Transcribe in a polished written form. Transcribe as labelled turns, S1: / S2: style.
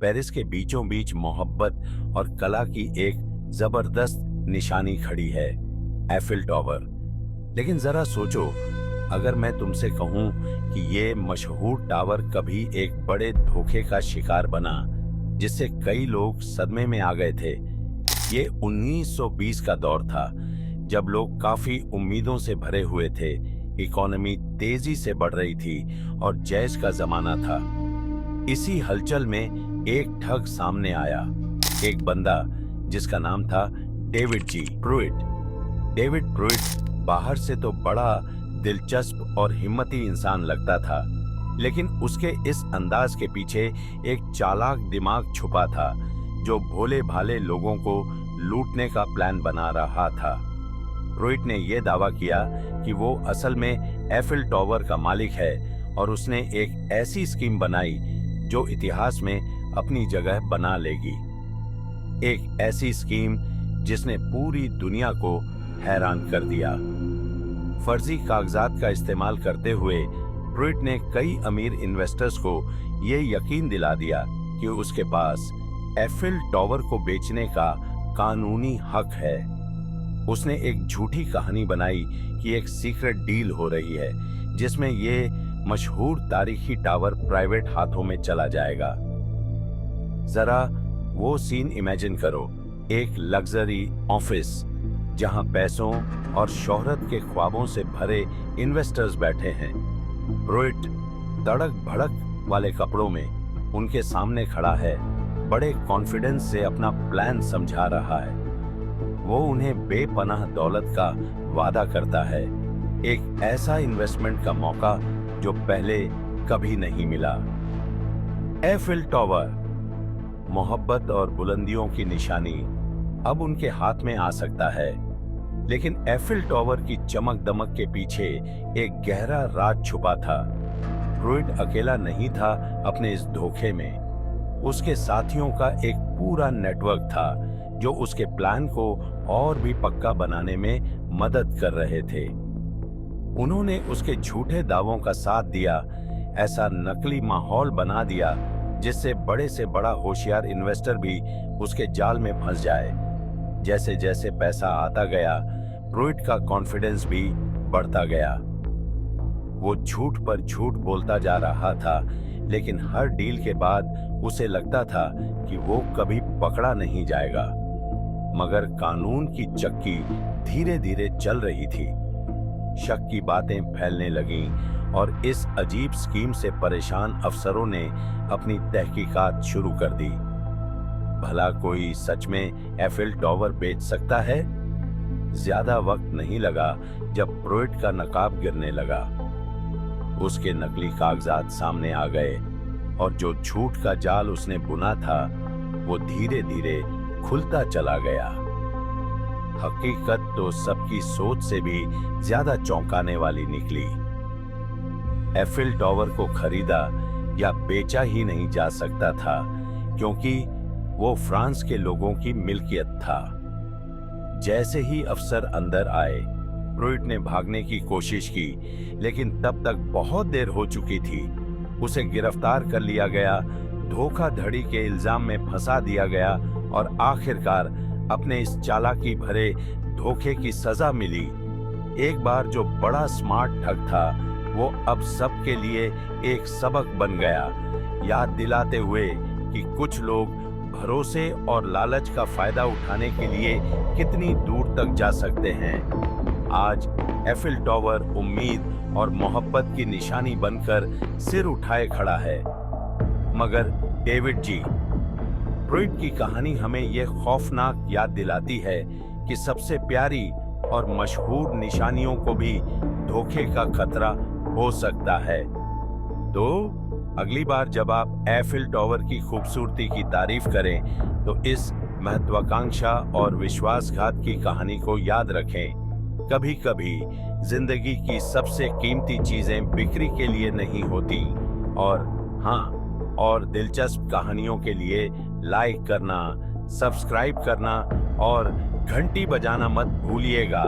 S1: Paris के बीचों बीच मोहब्बत और कला की एक जबरदस्त निशानी खड़ी है, एफिल टॉवर। लेकिन जरा सोचो, अगर मैं तुमसे कहूं कि ये मशहूर टावर कभी एक बड़े धोखे का शिकार बना, जिससे कई लोग सदमे में आ गए थे। ये 1920 का दौर था, जब लोग काफी उम्मीदों से भरे हुए थे। इकोनॉमी तेजी से बढ़ रही थी और जैज का जमाना था। इसी हलचल में एक ठग सामने आया, एक बंदा जिसका नाम था डेविड जी प्रूइट। डेविड प्रूइट बाहर से तो बड़ा दिलचस्प और हिम्मती इंसान लगता था, लेकिन उसके इस अंदाज के पीछे एक चालाक दिमाग छुपा था, जो भोले भाले लोगों को लूटने का प्लान बना रहा था। प्रूइट ने यह दावा किया कि वो असल में एफिल टॉवर का मालिक है और उसने एक ऐसी स्कीम बनाई जो इतिहास में अपनी जगह बना लेगी। एक ऐसी स्कीम जिसने पूरी दुनिया को हैरान कर दिया। फर्जी कागजात का इस्तेमाल करते हुए प्रूइट ने कई अमीर इन्वेस्टर्स को यह यकीन दिला दिया कि उसके पास एफिल टॉवर को बेचने का कानूनी हक है। उसने एक झूठी कहानी बनाई कि एक सीक्रेट डील हो रही है, जिसमें ये मशहूर तारीखी टावर प्राइवेट हाथों में चला जाएगा। जरा वो सीन इमेजिन करो, एक लग्जरी ऑफिस जहां पैसों और शोहरत के ख्वाबों से भरे इन्वेस्टर्स बैठे हैं। प्रूइट तड़क भड़क वाले कपड़ों में उनके सामने खड़ा है, बड़े कॉन्फिडेंस से अपना प्लान समझा रहा है। वो उन्हें बेपनाह दौलत का वादा करता है, एक ऐसा इन्वेस्टमेंट का मौका जो पहले कभी नहीं मिला। एफिल टॉवर, मोहब्बत और बुलंदियों की निशानी, अब उनके हाथ में आ सकता है। लेकिन एफिल टॉवर की चमक दमक के पीछे एक गहरा राज छुपा था। प्रूइट अकेला नहीं था अपने इस धोखे में। उसके साथियों का एक पूरा नेटवर्क था जो उसके प्लान को और भी पक्का बनाने में मदद कर रहे थे। उन्होंने उसके झूठे दावों का साथ दिया, ऐसा नकली माहौल बना दिया जिससे बड़े से बड़ा होशियार इन्वेस्टर भी उसके जाल में फंस जाए। जैसे जैसे पैसा आता गया, प्रूइट का कॉन्फिडेंस भी बढ़ता गया। वो झूठ पर झूठ बोलता जा रहा था, लेकिन हर डील के बाद उसे लगता था कि वो कभी पकड़ा नहीं जाएगा। मगर कानून की चक्की धीरे धीरे चल रही थी। शक की बातें फैलने लगीं और इस अजीब स्कीम से परेशान अफसरों ने अपनी तहकीकात शुरू कर दी। भला कोई सच में एफिल टॉवर बेच सकता है? ज्यादा वक्त नहीं लगा जब प्रूइट का नकाब गिरने लगा। उसके नकली कागजात सामने आ गए और जो झूठ का जाल उसने बुना था, वो धीरे धीरे खुलता चला गया। हकीकत तो सबकी सोच से भी ज्यादा चौंकाने वाली निकली। एफिल टॉवर को खरीदा या बेचा ही नहीं जा सकता था, क्योंकि वो फ्रांस के लोगों की मिल्कियत था। जैसे ही अफसर अंदर आए, प्रूइट ने भागने की कोशिश की, लेकिन तब तक बहुत देर हो चुकी थी। उसे गिरफ्तार कर लिया गया, धोखाधड़ी के इल्जाम में फंसा दिया गया और आखिरकार अपने इस चालाकी भरे धोखे की सजा मिली। एक बार जो बड़ा स्मार्ट ठग था, वो अब सबके लिए एक सबक बन गया, याद दिलाते हुए कि कुछ लोग भरोसे और लालच का फायदा उठाने के लिए कितनी दूर तक जा सकते हैं। आज एफिल टॉवर उम्मीद और मोहब्बत की निशानी बनकर सिर उठाए खड़ा है। मगर डेविड जी प्रूइट की कहानी हमें यह खौफनाक याद दिलाती है कि सबसे प्यारी और मशहूर निशानियों को भी धोखे का खतरा हो सकता है। तो अगली बार जब आप एफिल टॉवर की खूबसूरती की तारीफ करें, तो इस महत्वाकांक्षा और विश्वासघात की कहानी को याद रखें। कभी कभी जिंदगी की सबसे कीमती चीजें बिक्री के लिए नहीं होती। और हाँ, और दिलचस्प कहानियों के लिए लाइक करना, सब्सक्राइब करना और घंटी बजाना मत भूलिएगा।